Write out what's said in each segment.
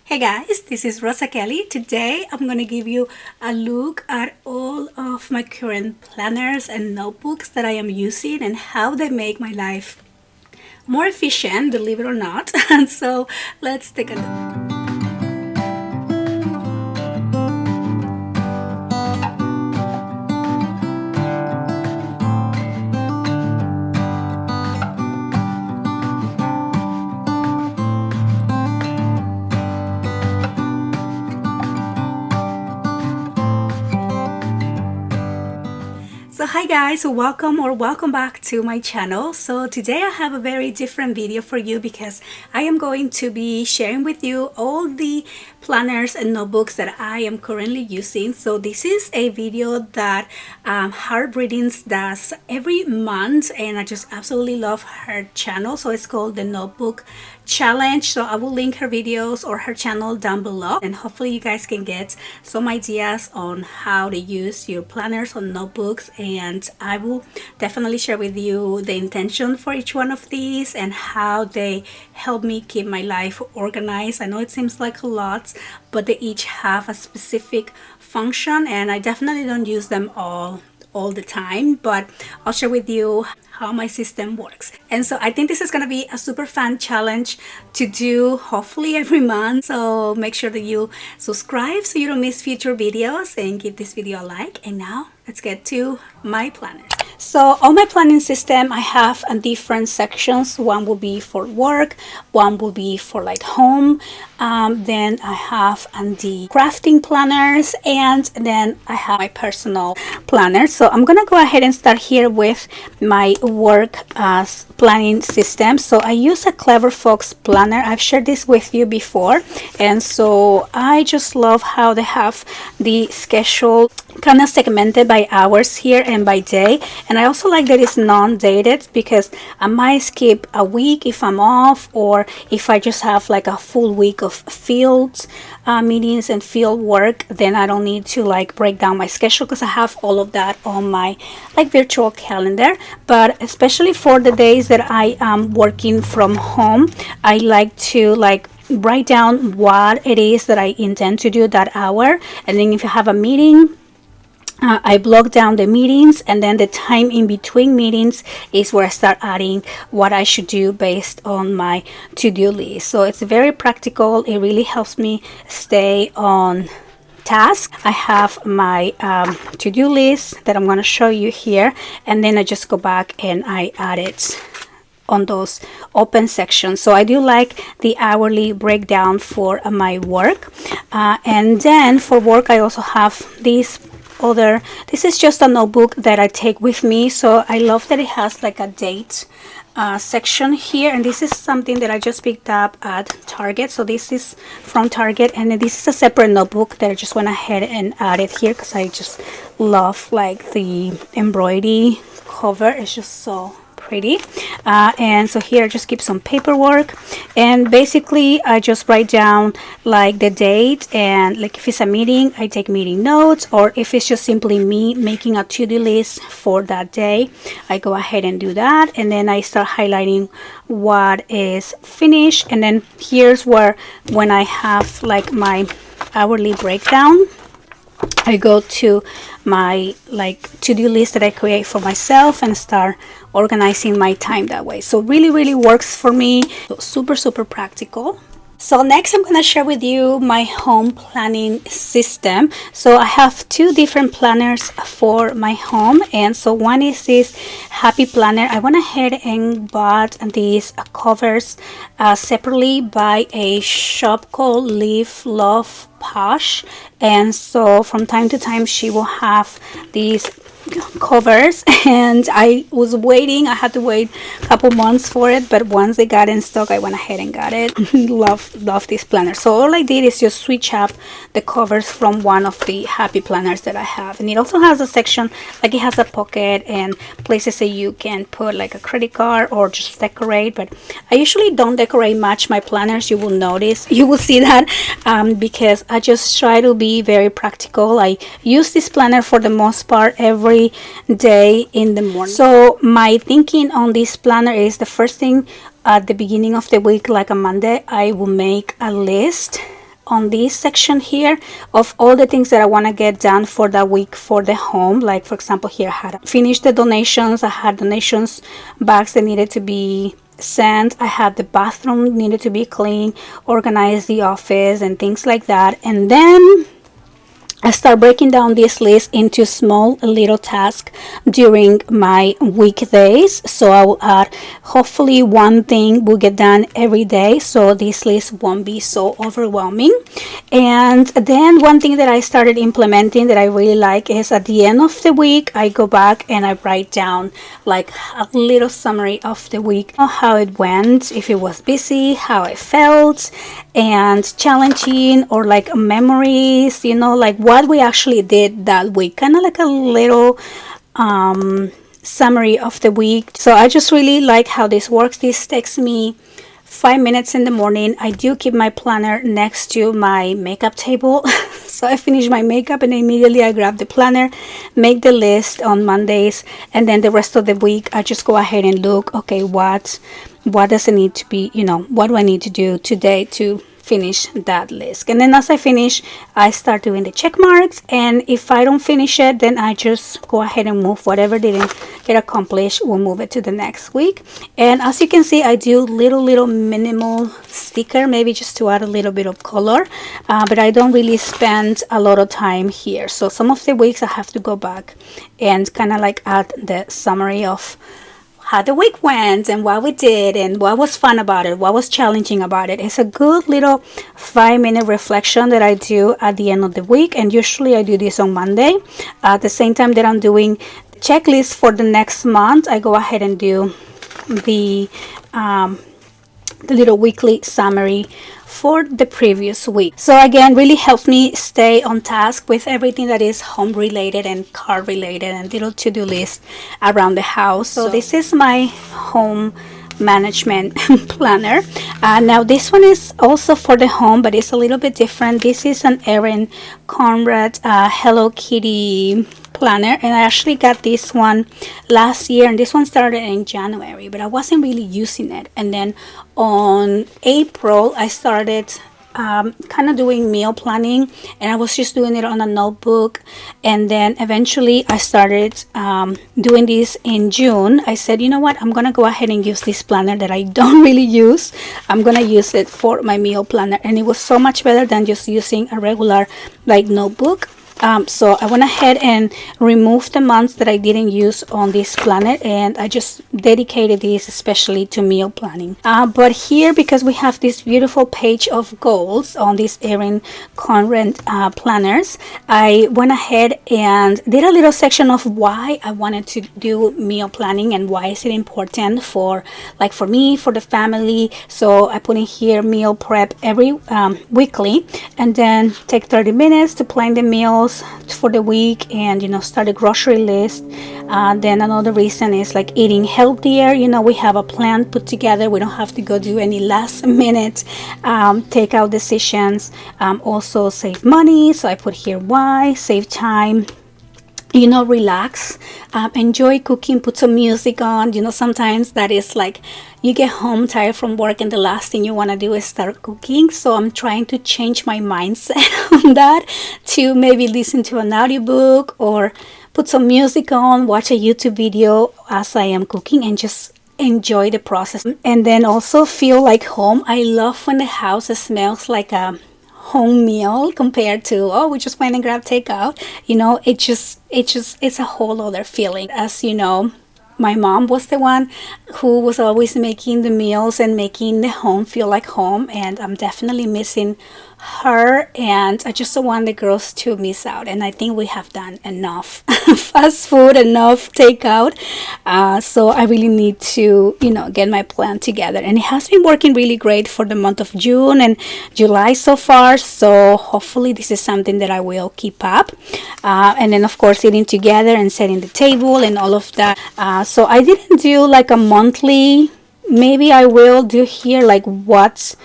Hey guys, this is Rosa Kelly. Today I'm going to give you a look at all of my current planners and notebooks that I am using and how they make my life more efficient, believe it or not. And so let's take a look. So hi guys, welcome back to my channel. So today I have a very different video for you because I am going to be sharing with you all the planners and notebooks that I am currently using. So this is a video that Heart Readings does every month, and I just absolutely love her channel. So it's called the Notebook Challenge. So I will link her videos or her channel down below, and hopefully you guys can get some ideas on how to use your planners or notebooks. And I will definitely share with you the intention for each one of these and how they help me keep my life organized. I know it seems like a lot, but they each have a specific function, and I definitely don't use them all the time, but I'll share with you how my system works. And so I think this is going to be a super fun challenge to do, hopefully every month. So make sure that you subscribe so you don't miss future videos, and give this video a like. And now let's get to my planner. So on my planning system, I have different sections. One will be for work, one will be for like home. Then I have the crafting planners, and then I have my personal planner. So I'm gonna go ahead and start here with my work planning system. So I use a Clever Fox planner. I've shared this with you before, and so I just love how they have the schedule kind of segmented by hours here and by day. And I also like that it's non-dated, because I might skip a week if I'm off, or if I just have like a full week of field meetings and field work, then I don't need to like break down my schedule, because I have all of that on my like virtual calendar. But especially for the days that I am working from home, I like to like write down what it is that I intend to do that hour. And then if you have a meeting, I block down the meetings, and then the time in between meetings is where I start adding what I should do based on my to-do list. So it's very practical. It really helps me stay on task. I have my to-do list that I'm going to show you here, and then I just go back and I add it on those open sections. So I do like the hourly breakdown for my work. And then for work, I also have this is just a notebook that I take with me. So I love that it has like a date section here, and this is something that I just picked up at Target. So this is from Target, and this is a separate notebook that I just went ahead and added here because I just love like the embroidery cover. It's just so pretty. And so here I just keep some paperwork, and basically I just write down like the date, and like if it's a meeting, I take meeting notes, or if it's just simply me making a to-do list for that day, I go ahead and do that. And then I start highlighting what is finished. And then here's where, when I have like my hourly breakdown, I go to my like to-do list that I create for myself and start organizing my time that way. So really works for me. So super practical. So next I'm going to share with you my home planning system. So I have two different planners for my home, and so one is this happy planner. I went ahead and bought these covers separately by a shop called Live Love Posh, and so from time to time she will have these covers, and I was waiting. I had to wait a couple months for it, but once they got in stock, I went ahead and got it. love this planner. So all I did is just switch up the covers from one of the happy planners that I have. And it also has a section, like it has a pocket and places that you can put like a credit card or just decorate. But I usually don't decorate much my planners. You will notice, you will see that, because I just try to be very practical. I use this planner for the most part every day in the morning. So my thinking on this planner is, the first thing at the beginning of the week, like a Monday, I will make a list on this section here of all the things that I want to get done for that week for the home. Like for example, here I had finished the donations. I had donations bags that needed to be sent. I had the bathroom needed to be clean, organize the office and things like that. And then I start breaking down this list into small little tasks during my weekdays. So I will add, hopefully one thing will get done every day, so this list won't be so overwhelming. And then one thing that I started implementing that I really like is at the end of the week, I go back and I write down like a little summary of the week, how it went, if it was busy, how I felt, and challenging, or like memories, like what we actually did that week, kind of like a little summary of the week. So I just really like how this works. This takes me 5 minutes in the morning. I do keep my planner next to my makeup table. So I finish my makeup and immediately I grab the planner, make the list on Mondays, and then the rest of the week I just go ahead and look, okay, what does it need to be, what do I need to do today to finish that list. And then as I finish, I start doing the check marks, and if I don't finish it, then I just go ahead and move whatever didn't get accomplished. We'll move it to the next week. And as you can see, I do little minimal sticker, maybe just to add a little bit of color, but I don't really spend a lot of time here. So some of the weeks I have to go back and kind of like add the summary of how the week went and what we did and what was fun about it, what was challenging about it. It's a good little 5-minute reflection that I do at the end of the week, and usually I do this on Monday. At the same time that I'm doing the checklist for the next month, I go ahead and do the little weekly summary for the previous week. So again, really helps me stay on task with everything that is home related and car related and little to-do list around the house. So this is my home management planner. Now this one is also for the home, but it's a little bit different. This is an Erin Conrad Hello Kitty planner, and I actually got this one last year, and this one started in January, but I wasn't really using it. And then on April I started kind of doing meal planning, and I was just doing it on a notebook. And then eventually I started doing this in June. I said, you know what, I'm gonna go ahead and use this planner that I don't really use. I'm gonna use it for my meal planner, and it was so much better than just using a regular like notebook. So I went ahead and removed the months that I didn't use on this planner, and I just dedicated this especially to meal planning. But here, because we have this beautiful page of goals on these Erin Conrad planners, I went ahead and did a little section of why I wanted to do meal planning and why is it important for me, for the family. So I put in here meal prep every weekly, and then take 30 minutes to plan the meals for the week, and start a grocery list. Then another reason is like eating healthier. We have a plan put together. We don't have to go do any last minute takeout decisions. Also save money, so I put here why. Save time, relax, enjoy cooking, put some music on. Sometimes that is like you get home tired from work and the last thing you want to do is start cooking. So I'm trying to change my mindset on that, to maybe listen to an audiobook or put some music on, watch a YouTube video as I am cooking, and just enjoy the process. And then also feel like home. I love when the house smells like a home meal compared to we just went and grabbed takeout. It's a whole other feeling. As you know, my mom was the one who was always making the meals and making the home feel like home, and I'm definitely missing her, and I just don't want the girls to miss out. And I think we have done enough fast food, enough takeout, so I really need to get my plan together. And it has been working really great for the month of June and July so far, so hopefully this is something that I will keep up. And then of course eating together and setting the table and all of that. So I didn't do like a monthly. Maybe I will do here like what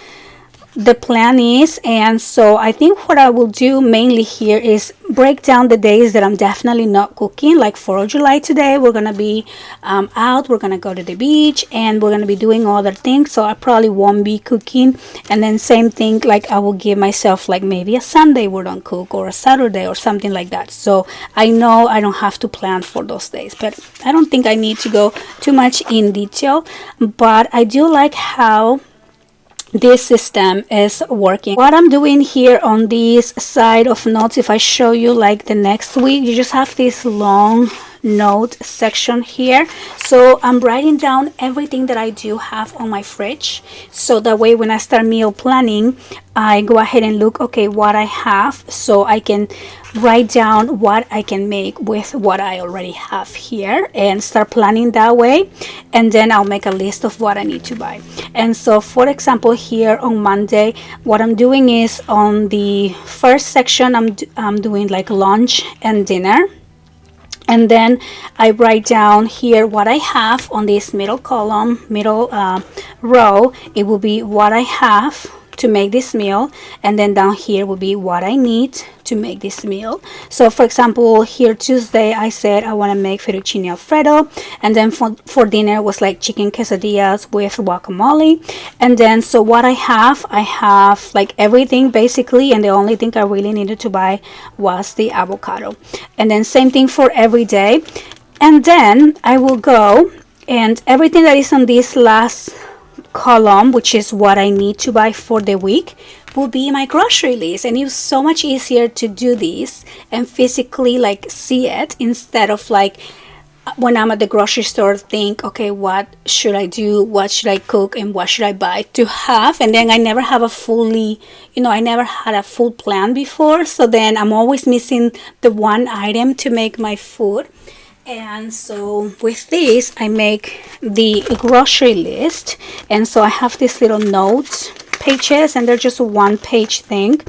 the plan is. And so I think what I will do mainly here is break down the days that I'm definitely not cooking. Like 4th of July today, we're gonna be out, we're gonna go to the beach, and we're gonna be doing other things, so I probably won't be cooking. And then same thing, like I will give myself like maybe a Sunday we don't cook, or a Saturday or something like that. So I know I don't have to plan for those days, but I don't think I need to go too much in detail. But I do like how this system is working. What I'm doing here on this side of notes, if I show you like the next week, you just have this long note section here. So I'm writing down everything that I do have on my fridge, so that way when I start meal planning, I go ahead and look, okay, what I have, so I can write down what I can make with what I already have here and start planning that way. And then I'll make a list of what I need to buy. And so for example, here on Monday, what I'm doing is on the first section, I'm doing like lunch and dinner. And then I write down here what I have on this middle column, middle row. It will be what I have to make this meal, and then down here will be what I need to make this meal. So for example, here Tuesday I said I want to make fettuccine alfredo, and then for dinner was like chicken quesadillas with guacamole. And then so what I have like everything basically, and the only thing I really needed to buy was the avocado. And then same thing for every day. And then I will go, and everything that is on this last column, which is what I need to buy for the week, will be my grocery list. And it's so much easier to do this and physically like see it, instead of like when I'm at the grocery store think, okay, what should I do, what should I cook, and what should I buy to have. And then I never have a fully, I never had a full plan before, so then I'm always missing the one item to make my food. And so with this I make the grocery list, and so I have these little notes pages, and they're just a 1-page thing,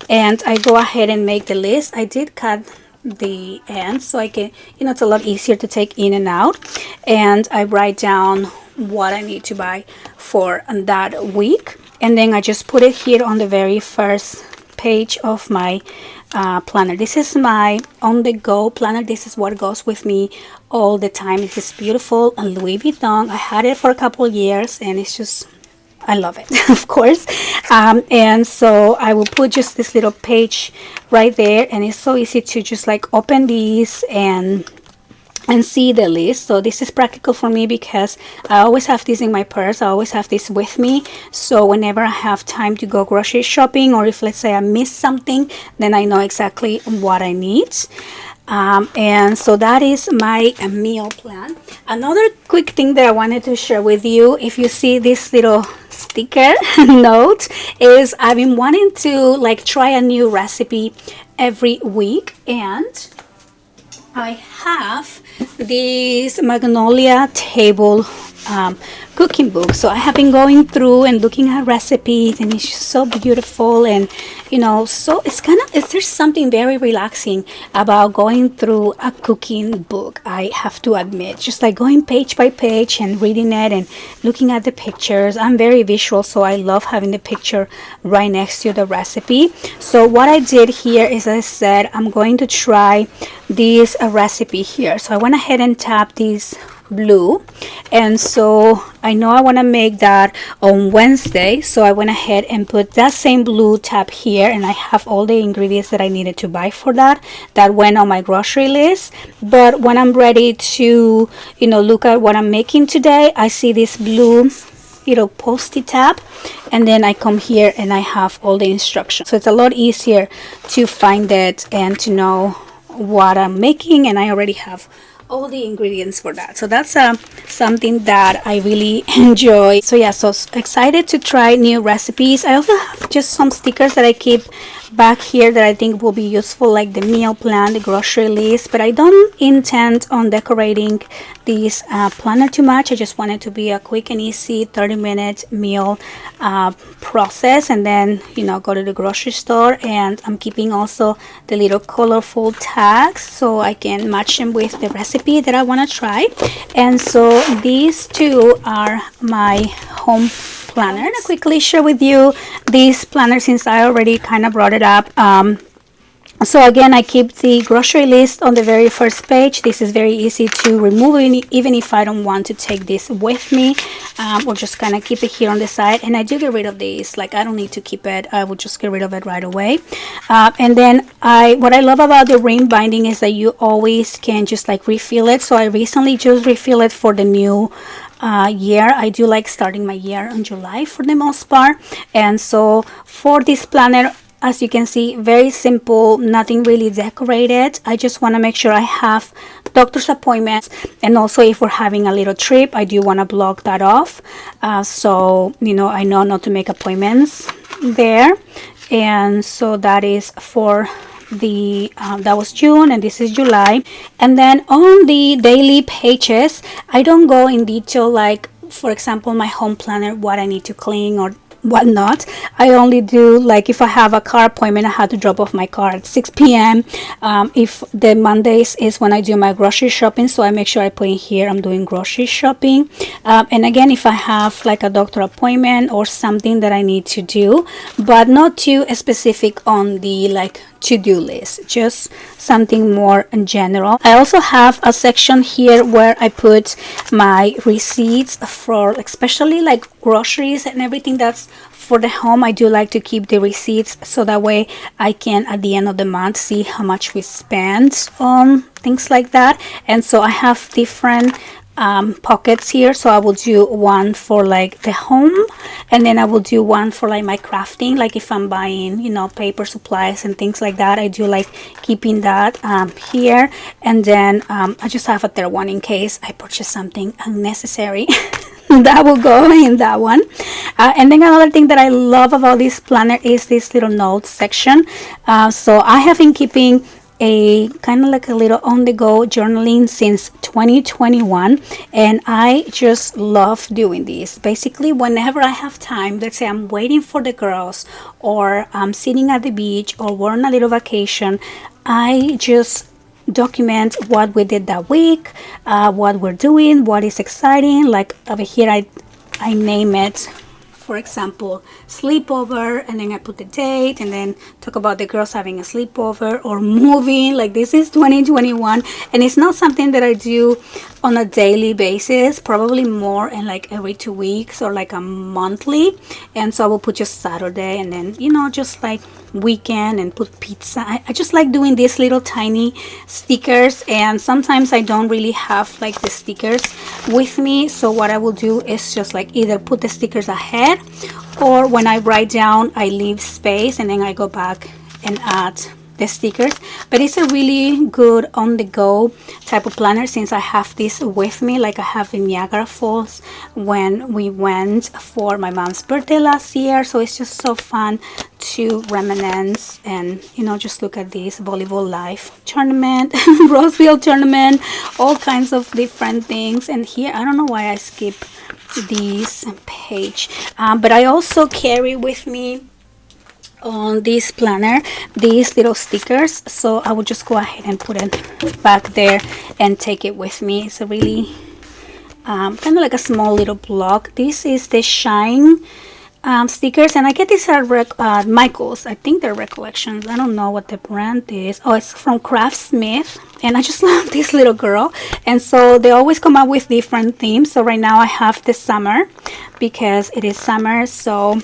and I go ahead and make the list. I did cut the ends so I can, it's a lot easier to take in and out, and I write down what I need to buy for that week, and then I just put it here on the very first page of my planner. This is my on-the-go planner. This is what goes with me all the time. It is beautiful and Louis Vuitton. I had it for a couple years, and it's just, I love it, of course. And so I will put just this little page right there, and it's so easy to just like open these and see the list. So this is practical for me because I always have this in my purse. I always have this with me, so whenever I have time to go grocery shopping, or if let's say I miss something, then I know exactly what I need. And so that is my meal plan. Another quick thing that I wanted to share with you, if you see this little sticker note, is I've been wanting to like try a new recipe every week, and I have this Magnolia table cooking book. So I have been going through and looking at recipes, and it's just so beautiful, and so there's something very relaxing about going through a cooking book, I have to admit. Just like going page by page and reading it and looking at the pictures. I'm very visual, so I love having the picture right next to the recipe. So what I did here is, I said I'm going to try this recipe here. So I went ahead and tapped this blue, and so I know I want to make that on Wednesday, so I went ahead and put that same blue tab here, and I have all the ingredients that I needed to buy for that went on my grocery list. But when I'm ready to look at what I'm making today, I see this blue little post-it tab, and then I come here and I have all the instructions, so it's a lot easier to find it and to know what I'm making, and I already have all the ingredients for that. So that's something that I really enjoy. So yeah, so excited to try new recipes. I also have just some stickers that I keep back here that I think will be useful, like the meal plan, the grocery list, but I don't intend on decorating this planner too much. I just want it to be a quick and easy 30-minute meal process, and then go to the grocery store. And I'm keeping also the little colorful tags so I can match them with the recipe that I want to try. And so these two are my home planners. I'm gonna quickly share with you this planner since I already kind of brought it up. So again, I keep the grocery list on the very first page. This is very easy to remove even if I don't want to take this with me. We'll just kind of keep it here on the side, and I do get rid of these. Like, I don't need to keep it. I will just get rid of it right away. And then what I love about the ring binding is that you always can just like refill it. So I recently just refilled it for the new year. I do like starting my year in July for the most part. And so for this planner, as you can see, very simple, nothing really decorated. I just want to make sure I have doctor's appointments, and also if we're having a little trip, I do want to block that off. So, you know, I know not to make appointments there. And so that is for the that was June, and this is July. And then on the daily pages, I don't go in detail, like for example my home planner, what I need to clean or whatnot. I only do, like, if I have a car appointment, I have to drop off my car at 6 p.m. If the Mondays is when I do my grocery shopping, so I make sure I put in here I'm doing grocery shopping. And again, if I have like a doctor appointment or something that I need to do, but not too specific on the like to-do list, just something more in general. I also have a section here where I put my receipts for especially like groceries and everything that's for the home. I do like to keep the receipts so that way I can at the end of the month see how much we spent on things like that. And so I have different pockets here. So I will do one for like the home, and then I will do one for like my crafting, like if I'm buying, you know, paper supplies and things like that. I do like keeping that here. And then I just have a third one in case I purchase something unnecessary. That will go in that one. And then another thing that I love about this planner is this little notes section. So I have been keeping a kind of like a little on-the-go journaling since 2021, and I just love doing this. Basically, whenever I have time, let's say I'm waiting for the girls, or I'm sitting at the beach, or we're on a little vacation, I just document what we did that week, what we're doing, what is exciting. Like over here, I name it, for example, sleepover, and then I put the date, and then talk about the girls having a sleepover or moving. Like, this is 2021, and it's not something that I do on a daily basis, probably more in like every 2 weeks or like a monthly. And so I will put just Saturday, and then, you know, just like weekend, and put pizza. I just like doing these little tiny stickers, and sometimes I don't really have like the stickers with me, so what I will do is just like either put the stickers ahead, or when I write down I leave space and then I go back and add the stickers. But it's a really good on the go type of planner, since I have this with me, like I have in Niagara Falls when we went for my mom's birthday last year. So it's just so fun to reminisce and, you know, just look at this volleyball live tournament, Roseville tournament, all kinds of different things. And here, I don't know why I skip this page, but I also carry with me on this planner these little stickers, so I will just go ahead and put it back there and take it with me. It's a really kind of like a small little block. This is the Shine stickers, and I get these at Michael's. I think they're Recollections. I don't know what the brand is. Oh, it's from Craftsmith, and I just love this little girl. And so they always come up with different themes. So right now I have the summer, because it is summer, so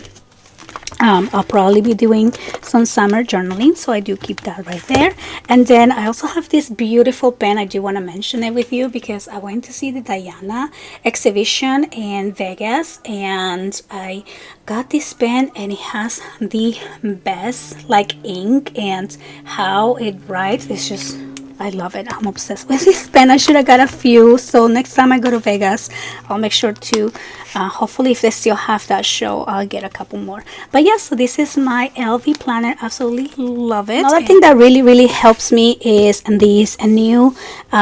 I'll probably be doing some summer journaling, so I do keep that right there. And then I also have this beautiful pen. I do want to mention it with you because I went to see the Diana exhibition in Vegas, and I got this pen, and it has the best like ink, and how it writes is just, I love it. I'm obsessed with this pen. I should have got a few, so next time I go to Vegas, I'll make sure to hopefully if they still have that show, I'll get a couple more. But yeah, so this is my LV planner. Absolutely love it. Another thing that really helps me is this new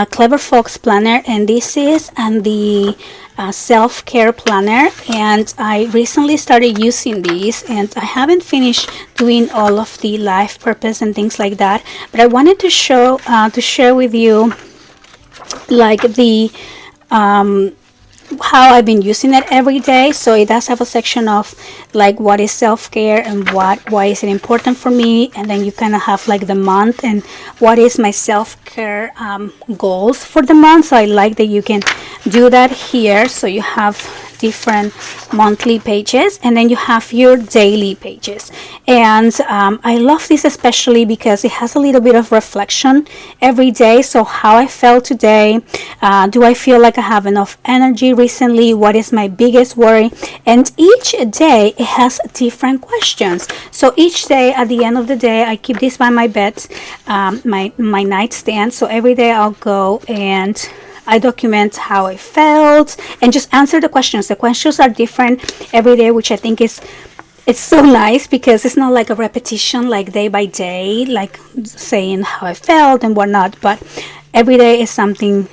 Clever Fox planner, and this is the self-care planner, and I recently started using these, and I haven't finished doing all of the life purpose and things like that, but I wanted to share with you like the how I've been using it every day. So it does have a section of like what is self-care and why is it important for me, and then you kind of have like the month and what is my self-care goals for the month. So I like that you can do that here. So you have different monthly pages, and then you have your daily pages. And I love this especially because it has a little bit of reflection every day. So how I felt today, do I feel like I have enough energy recently, what is my biggest worry, and each day it has different questions. So each day, at the end of the day, I keep this by my bed, my nightstand. So every day I'll go and I document how I felt and just answer the questions. The questions are different every day, which I think is it's so nice because it's not like a repetition like day by day, like saying how I felt and whatnot, but every day is something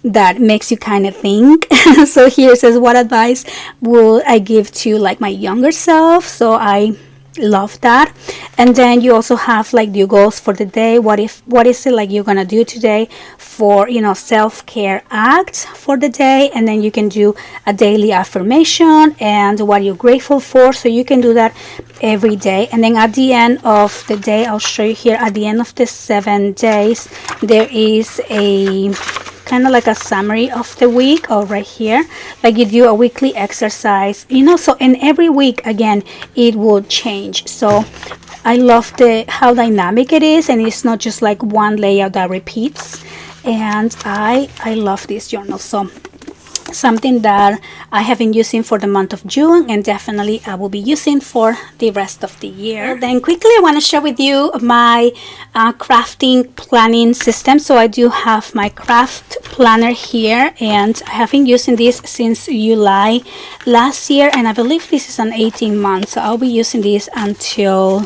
that makes you kind of think. So here it says, what advice would I give to like my younger self? So I love that. And then you also have like your goals for the day. What is it like you're gonna do today for, you know, self-care act for the day, and then you can do a daily affirmation and what you're grateful for. So you can do that every day. And then at the end of the day, I'll show you here, at the end of the 7 days, there is a kind of like a summary of the week. Or right here, like you do a weekly exercise, you know. So in every week again it will change. So I love how dynamic it is, and it's not just like one layout that repeats. And I love this journal. So something that I have been using for the month of June, and definitely I will be using for the rest of the year. Then quickly I want to share with you my crafting planning system. So I do have my craft planner here, and I have been using this since July last year, and I believe this is an 18 months. So I'll be using this until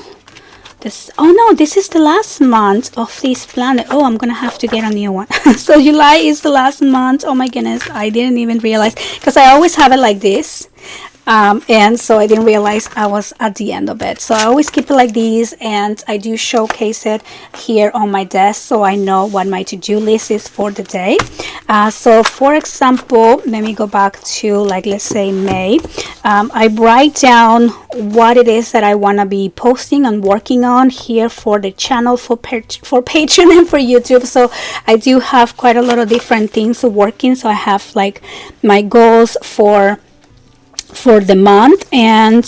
this. Oh no, this is the last month of this planner. Oh, I'm gonna have to get a new one. So July is the last month. Oh my goodness, I didn't even realize, because I always have it like this. And so I didn't realize I was at the end of it. So I always keep it like these, and I do showcase it here on my desk so I know what my to-do list is for the day. So for example, let me go back to, like, let's say May. I write down what it is that I want to be posting and working on here for the channel, for Patreon and for YouTube. So I do have quite a lot of different things working. So I have like my goals for the month, and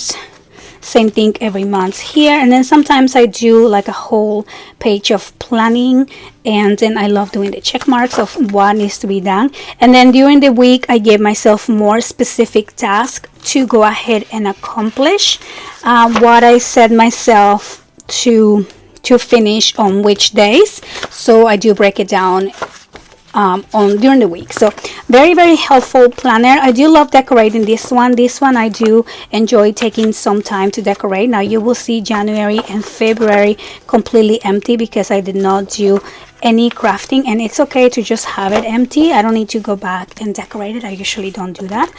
same thing every month here. And then sometimes I do like a whole page of planning, and then I love doing the check marks of what needs to be done. And then during the week I give myself more specific tasks to go ahead and accomplish what I set myself to finish on which days. So I do break it down on during the week. So very helpful planner. I do love decorating this one. I do enjoy taking some time to decorate. Now you will see January and February completely empty because I did not do any crafting, and it's okay to just have it empty. I don't need to go back and decorate it. I usually don't do that,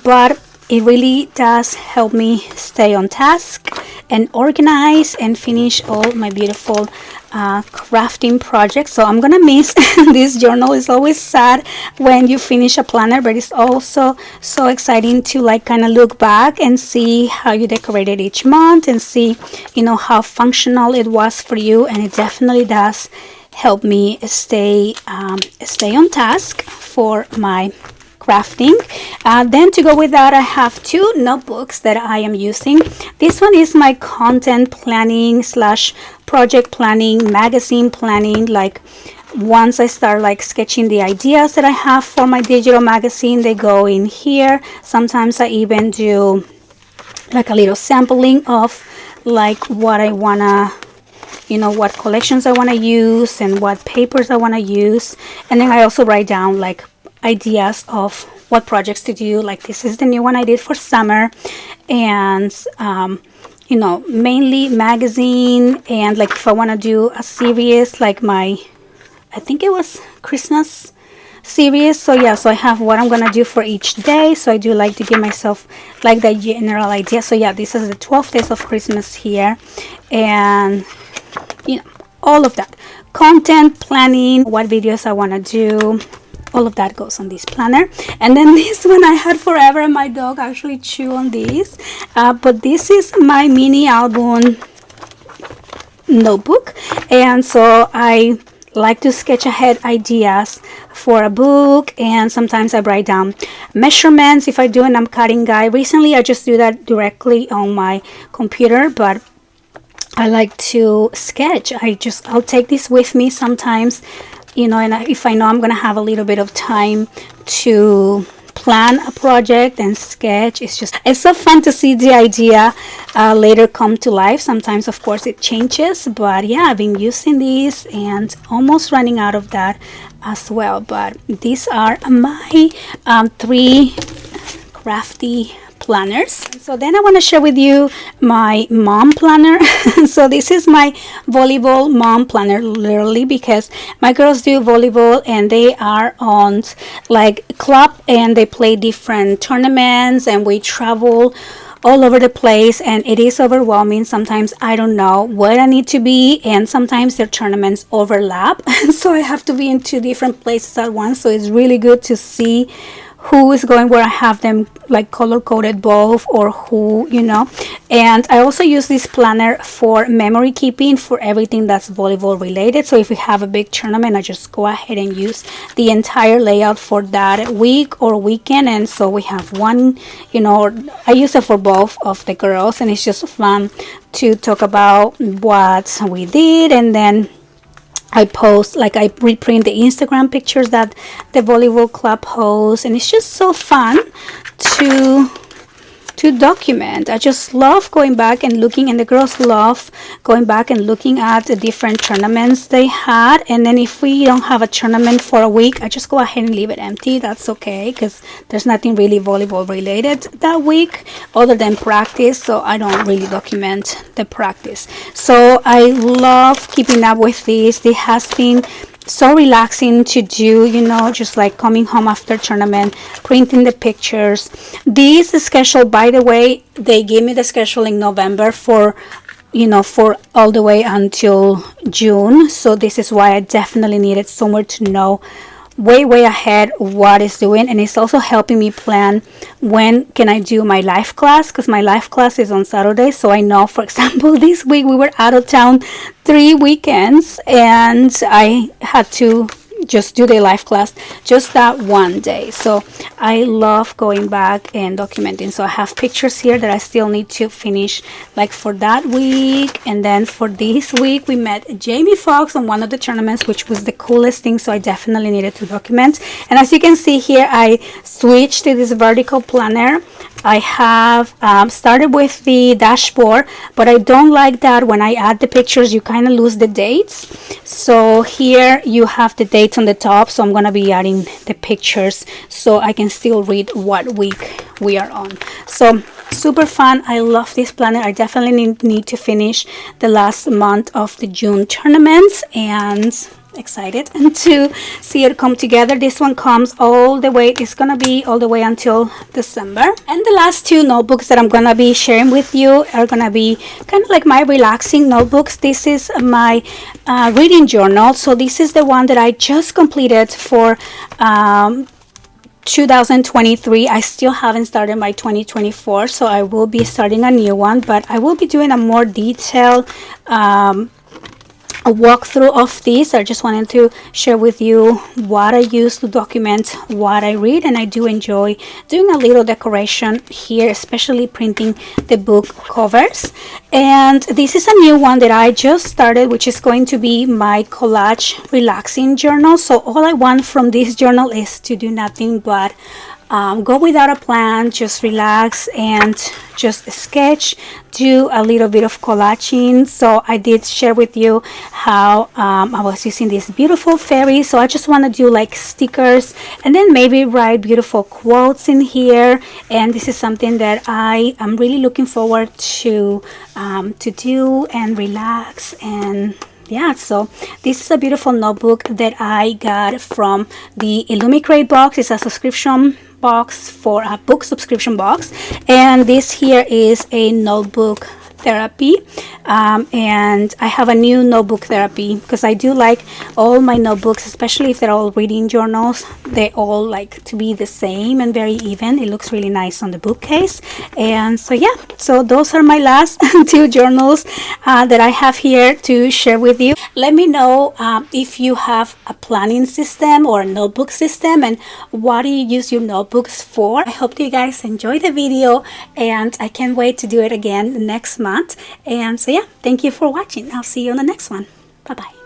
but it really does help me stay on task and organize and finish all my beautiful crafting projects. So I'm gonna miss this journal. It's always sad when you finish a planner, but it's also so exciting to like kind of look back and see how you decorated each month and see, you know, how functional it was for you. And it definitely does help me stay on task for my crafting. Then to go with that, I have 2 notebooks that I am using. This one is my content planning / project planning, magazine planning. Like once I start like sketching the ideas that I have for my digital magazine, they go in here. Sometimes I even do like a little sampling of like what I wanna, you know, what collections I want to use and what papers I want to use. And then I also write down like ideas of what projects to do. Like this is the new one I did for summer, and you know, mainly magazine, and like if I want to do a series like my, I think it was Christmas series. So yeah, so I have what I'm gonna do for each day. So I do like to give myself like the general idea. So yeah, this is the 12 days of Christmas here, and you know, all of that content planning, what videos I want to do, all of that goes on this planner. And then this one I had forever, and my dog actually chew on this, but this is my mini album notebook, and so I like to sketch ahead ideas for a book, and sometimes I write down measurements if I do and I'm cutting guide. Recently I just do that directly on my computer, but I like to sketch. I'll take this with me sometimes, you know, and if I know I'm gonna have a little bit of time to plan a project and sketch, it's so fun to see the idea later come to life. Sometimes of course it changes, but yeah, I've been using these and almost running out of that as well. But these are my 3 crafty planners. So then I want to share with you my mom planner. So this is my volleyball mom planner, literally, because my girls do volleyball and they are on like club and they play different tournaments and we travel all over the place, and it is overwhelming. Sometimes I don't know where I need to be, and sometimes their tournaments overlap, so I have to be in 2 different places at once. So it's really good to see who is going where. I have them like color coded both, or who, you know. And I also use this planner for memory keeping for everything that's volleyball related. So if we have a big tournament, I just go ahead and use the entire layout for that week or weekend. And so we have one, you know, I use it for both of the girls, and it's just fun to talk about what we did. And then I post, like I reprint the Instagram pictures that the volleyball club posts, and it's just so fun to document. I just love going back and looking, and the girls love going back and looking at the different tournaments they had. And then if we don't have a tournament for a week, I just go ahead and leave it empty. That's okay, because there's nothing really volleyball related that week other than practice, so I don't really document the practice. So I love keeping up with this. It has been so relaxing to do, you know, just like coming home after tournament, printing the pictures. This schedule, by the way, they gave me the schedule in November for, you know, for all the way until June. So this is why I definitely needed somewhere to know way ahead what is doing. And it's also helping me plan when can I do my live class, because my live class is on Saturday. So I know, for example, this week we were out of town 3 weekends, and I had to just do the live class just that one day. So I love going back and documenting. So I have pictures here that I still need to finish, like for that week. And then for this week we met Jamie Foxx on one of the tournaments, which was the coolest thing, so I definitely needed to document. And as you can see here, I switched to this vertical planner. I have started with the dashboard, but I don't like that when I add the pictures you kind of lose the dates. So here you have the dates on the top, so I'm gonna be adding the pictures so I can still read what week we are on. So super fun. I love this planner. I definitely need to finish the last month of the June tournaments, and excited and to see it come together. This one comes all the way, it's gonna be all the way until December. And the last 2 notebooks that I'm gonna be sharing with you are gonna be kind of like my relaxing notebooks. This is my reading journal. So this is the one that I just completed for 2023. I still haven't started my 2024, so I will be starting a new one, but I will be doing a more detailed a walkthrough of this. I just wanted to share with you what I use to document what I read, and I do enjoy doing a little decoration here, especially printing the book covers. And this is a new one that I just started, which is going to be my collage relaxing journal. So all I want from this journal is to do nothing but go without a plan, just relax and just sketch, do a little bit of collaging. So I did share with you how I was using this beautiful fairy. So I just want to do like stickers and then maybe write beautiful quotes in here. And this is something that I am really looking forward to do and relax. And yeah, so this is a beautiful notebook that I got from the Illumicrate box. It's a subscription box for a book subscription box, and this here is a notebook therapy, and I have a new notebook therapy because I do like all my notebooks, especially if they're all reading journals. They all like to be the same and very even. It looks really nice on the bookcase. And so yeah, so those are my last two journals that I have here to share with you. Let me know if you have a planning system or a notebook system, and what do you use your notebooks for. I hope you guys enjoyed the video, and I can't wait to do it again next month. And so yeah, thank you for watching. I'll see you on the next one. Bye bye.